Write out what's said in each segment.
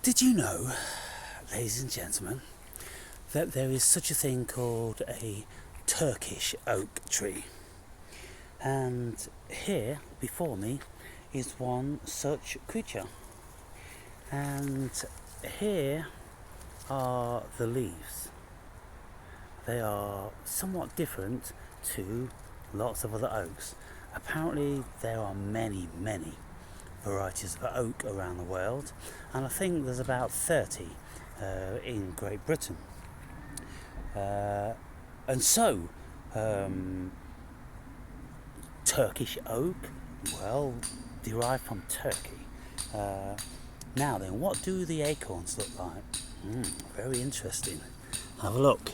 Did you know, ladies and gentlemen, that there is such a thing called a Turkish oak tree? And here before me is one such creature. And here are the leaves. They are somewhat different to lots of other oaks. Apparently there are many varieties of oak around the world, and I think there's about 30 in Great Britain. And so, Turkish oak, well, derived from Turkey. Now then, what do the acorns look like? Very interesting. Have a look.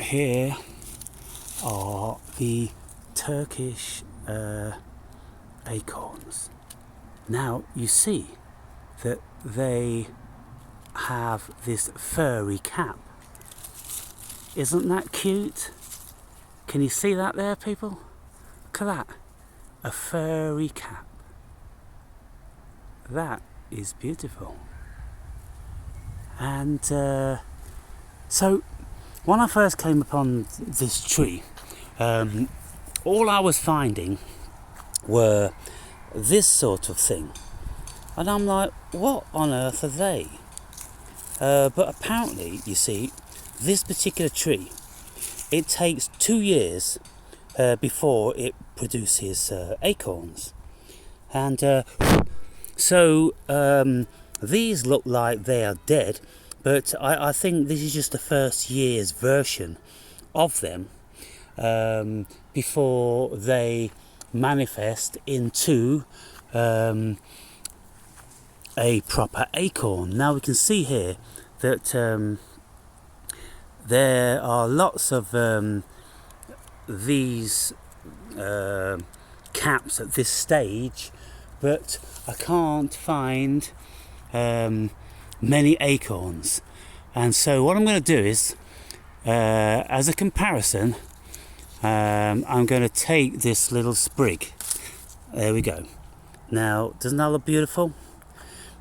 Here are the Turkish acorns. Now you see that they have this furry cap. Isn't that cute? Can you see that there, people? Look at that. A furry cap. That is beautiful. And so when I first came upon this tree, all I was finding were this sort of thing. And I'm like, what on earth are they? But apparently, you see, this particular tree, it takes 2 years before it produces acorns. And so these look like they are dead, but I think this is just the first year's version of them before they manifest into a proper acorn. Now we can see here that there are lots of these caps at this stage, but I can't find many acorns. And so what I'm going to do is, as a comparison, I'm going to take this little sprig. There we go. Now, doesn't that look beautiful?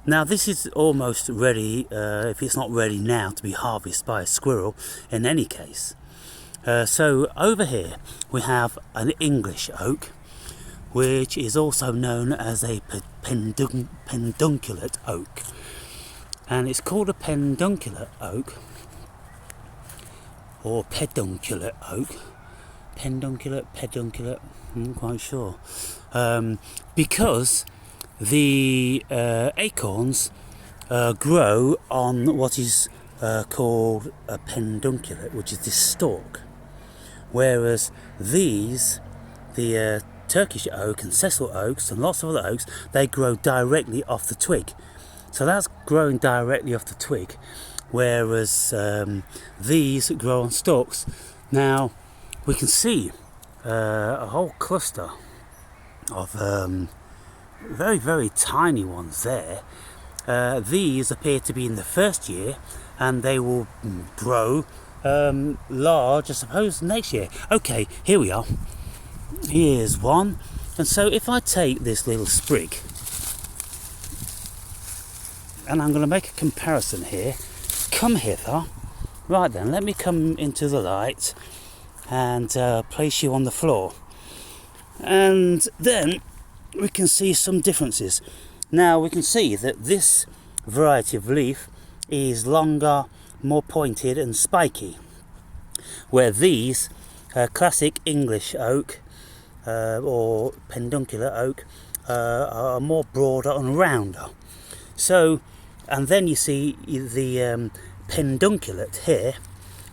Now this is almost ready, if it's not ready now, to be harvested by a squirrel in any case. So over here we have an English oak, which is also known as a pedunculate oak. And it's called a pedunculate oak, or pedunculate oak. Pedunculate, I'm not quite sure. Because the acorns grow on what is called a pedunculate, which is this stalk, whereas these, the Turkish oak and sessile oaks and lots of other oaks, they grow directly off the twig. So that's growing directly off the twig, whereas these grow on stalks. Now we can see a whole cluster of very tiny ones there. These appear to be in the first year, and they will grow large, I suppose, next year. Okay, here we are. Here's one. And so if I take this little sprig, and I'm going to make a comparison here. Come hither. Right then, let me come into the light and place you on the floor. And then we can see some differences. Now we can see that this variety of leaf is longer, more pointed and spiky, where these classic English oak or pedunculate oak are more broader and rounder. So, and then you see the pedunculate here,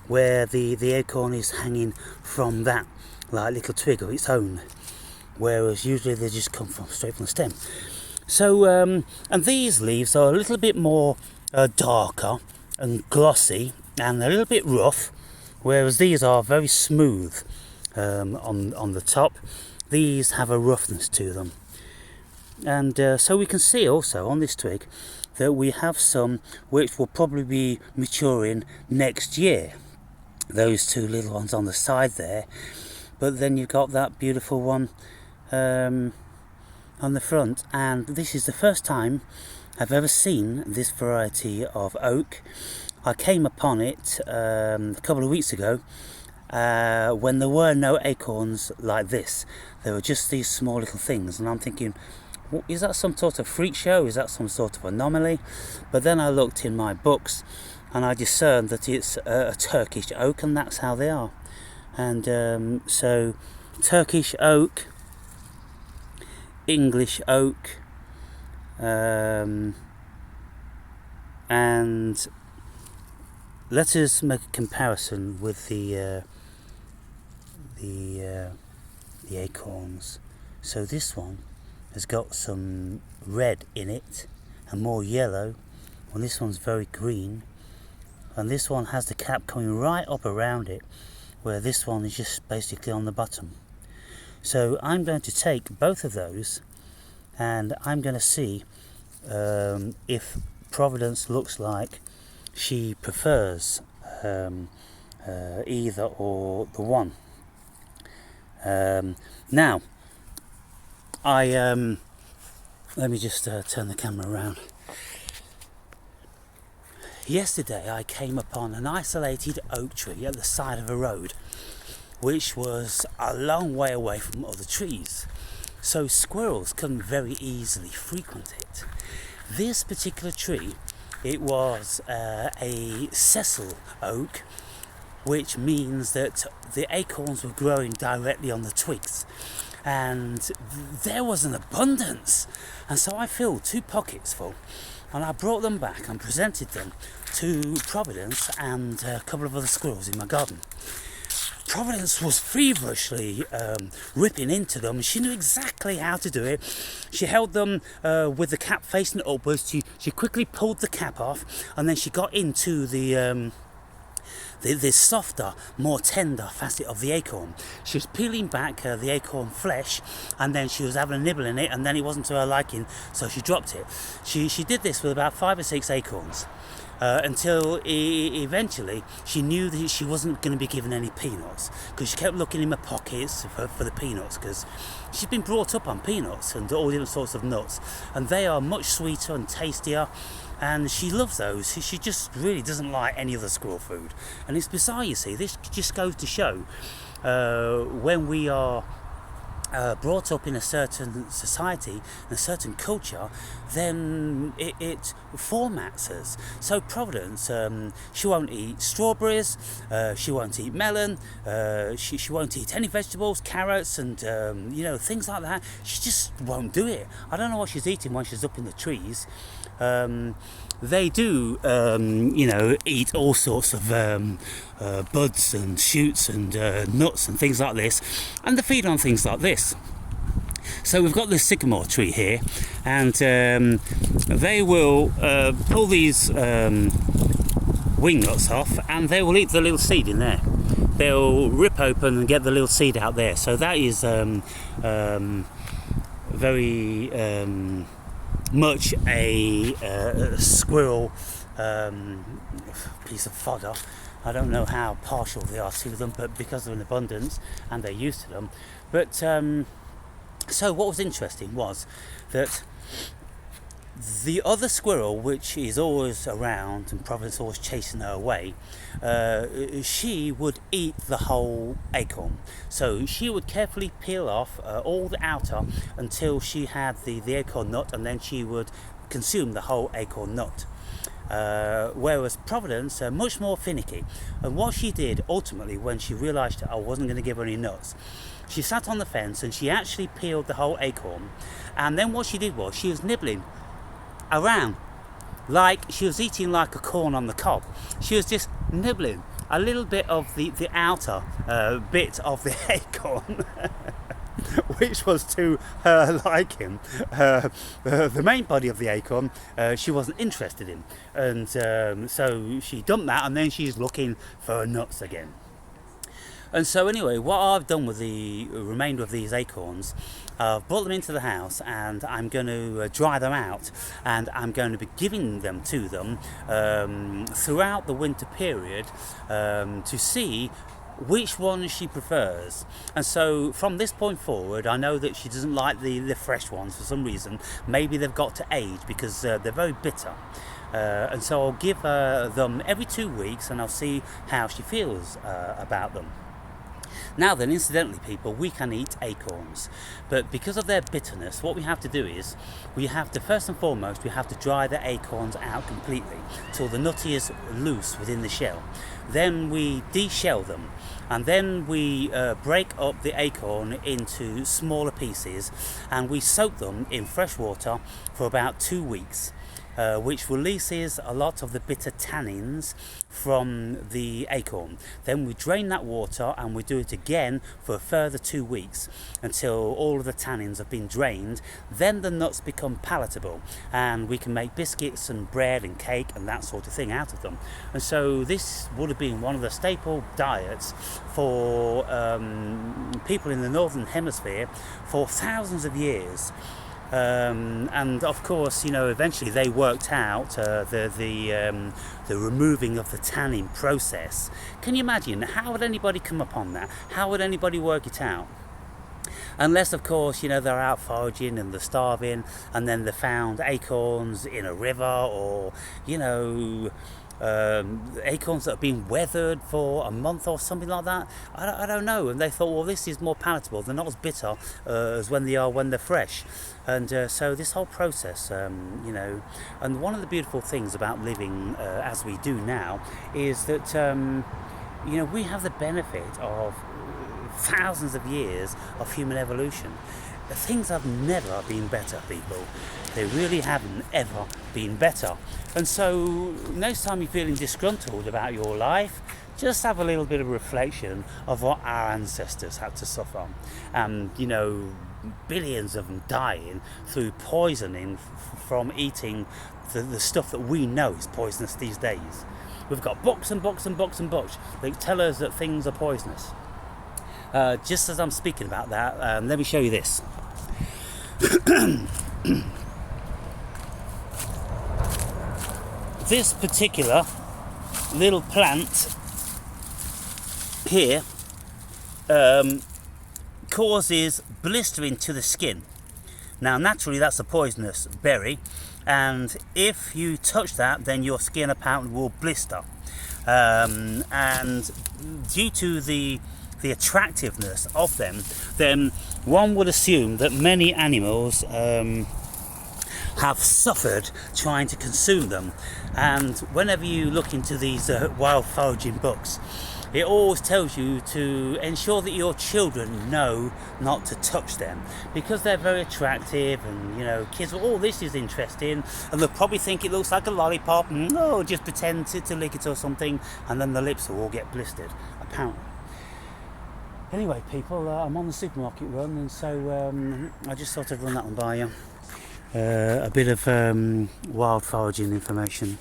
where the acorn is hanging from that like little twig of its own, whereas usually they just come from straight from the stem. So, and these leaves are a little bit more darker and glossy and a little bit rough, whereas these are very smooth on the top. These have a roughness to them. And so we can see also on this twig that we have some which will probably be maturing next year. Those two little ones on the side there. But then you've got that beautiful one on the front, and this is the first time I've ever seen this variety of oak. I came upon it a couple of weeks ago when there were no acorns like this. There were just these small little things, and I'm thinking, is that some sort of freak show? Is that some sort of anomaly? But then I looked in my books and I discerned that it's a Turkish oak, and that's how they are. And so Turkish oak, English oak, and let us make a comparison with the acorns. So this one has got some red in it and more yellow, and this one's very green, and this one has the cap coming right up around it, where this one is just basically on the bottom. So I'm going to take both of those, and I'm going to see if Providence looks like she prefers either or the one. Now, let me just turn the camera around. Yesterday I came upon an isolated oak tree at the side of a road, which was a long way away from other trees, so squirrels couldn't very easily frequent it. This particular tree, it was a sessile oak, which means that the acorns were growing directly on the twigs, and there was an abundance. And so I filled 2 pockets full, and I brought them back and presented them to Providence and a couple of other squirrels in my garden. Providence was feverishly ripping into them. She knew exactly how to do it. She held them with the cap facing upwards. She quickly pulled the cap off, and then she got into the softer, more tender facet of the acorn. She was peeling back the acorn flesh, and then she was having a nibble in it, and then it wasn't to her liking, so she dropped it. She did this with about 5 or 6 acorns. Until eventually she knew that she wasn't going to be given any peanuts, because she kept looking in my pockets for the peanuts, because she's been brought up on peanuts and all different sorts of nuts, and they are much sweeter and tastier, and she loves those. She just really doesn't like any other squirrel food, and it's bizarre, you see. This just goes to show when we are brought up in a certain society, in a certain culture, then it formats us. So Providence, she won't eat strawberries, she won't eat melon, she won't eat any vegetables, carrots, and things like that. She just won't do it. I don't know what she's eating when she's up in the trees. They do, eat all sorts of buds and shoots and nuts and things like this, and they feed on things like this. So we've got this sycamore tree here, and they will pull these wing nuts off, and they will eat the little seed in there. They'll rip open and get the little seed out there. So that is very much a squirrel piece of fodder. I don't know how partial they are to them, but because they're in abundance and they're used to them. But so what was interesting was that the other squirrel, which is always around and Providence always chasing her away, she would eat the whole acorn. So she would carefully peel off all the outer until she had the acorn nut, and then she would consume the whole acorn nut. Whereas Providence, much more finicky. And what she did ultimately, when she realised that I wasn't going to give her any nuts, she sat on the fence and she actually peeled the whole acorn. And then what she did was she was nibbling around like she was eating like a corn on the cob. She was just nibbling a little bit of the outer bit of the acorn which was to her liking. The main body of the acorn she wasn't interested in, and so she dumped that, and then she's looking for her nuts again. And so anyway, what I've done with the remainder of these acorns, I've brought them into the house, and I'm going to dry them out, and I'm going to be giving them to them throughout the winter period to see which one she prefers. And so from this point forward, I know that she doesn't like the fresh ones for some reason. Maybe they've got to age because they're very bitter. And so I'll give them every 2 weeks, and I'll see how she feels about them. Now then, incidentally, people, we can eat acorns, but because of their bitterness, what we have to do is we have to, first and foremost, we have to dry the acorns out completely till the nut is loose within the shell. Then we deshell them, and then we break up the acorn into smaller pieces, and we soak them in fresh water for about 2 weeks. Which releases a lot of the bitter tannins from the acorn. Then we drain that water and we do it again for a further 2 weeks until all of the tannins have been drained. Then the nuts become palatable and we can make biscuits and bread and cake and that sort of thing out of them. And so this would have been one of the staple diets for people in the northern hemisphere for thousands of years. And of course, eventually they worked out the removing of the tannin process. Can you imagine? How would anybody come upon that? How would anybody work it out? Unless, of course, they're out foraging and they're starving, and then they found acorns in a river, or acorns that have been weathered for a month or something like that. I don't know. And they thought, well, this is more palatable. They're not as bitter as when they're fresh. And so this whole process, and one of the beautiful things about living as we do now is that, we have the benefit of thousands of years of human evolution. Things have never been better, people. They really haven't ever been better. And so next time you're feeling disgruntled about your life, just have a little bit of reflection of what our ancestors had to suffer. And, billions of them dying through poisoning from eating the stuff that we know is poisonous these days. We've got books and books and books and books that tell us that things are poisonous. Just as I'm speaking about that, let me show you this. This particular little plant here causes blistering to the skin. Now naturally that's a poisonous berry, and if you touch that then your skin apparently will blister, and due to the attractiveness of them, then one would assume that many animals have suffered trying to consume them. And whenever you look into these wild foraging books, it always tells you to ensure that your children know not to touch them, because they're very attractive, and kids will, oh, this is interesting, and they'll probably think it looks like a lollipop, and just pretend to lick it or something, and then the lips will all get blistered, apparently. Anyway, people, I'm on the supermarket run, and so I just thought I'd run that one by you. A bit of wild foraging information.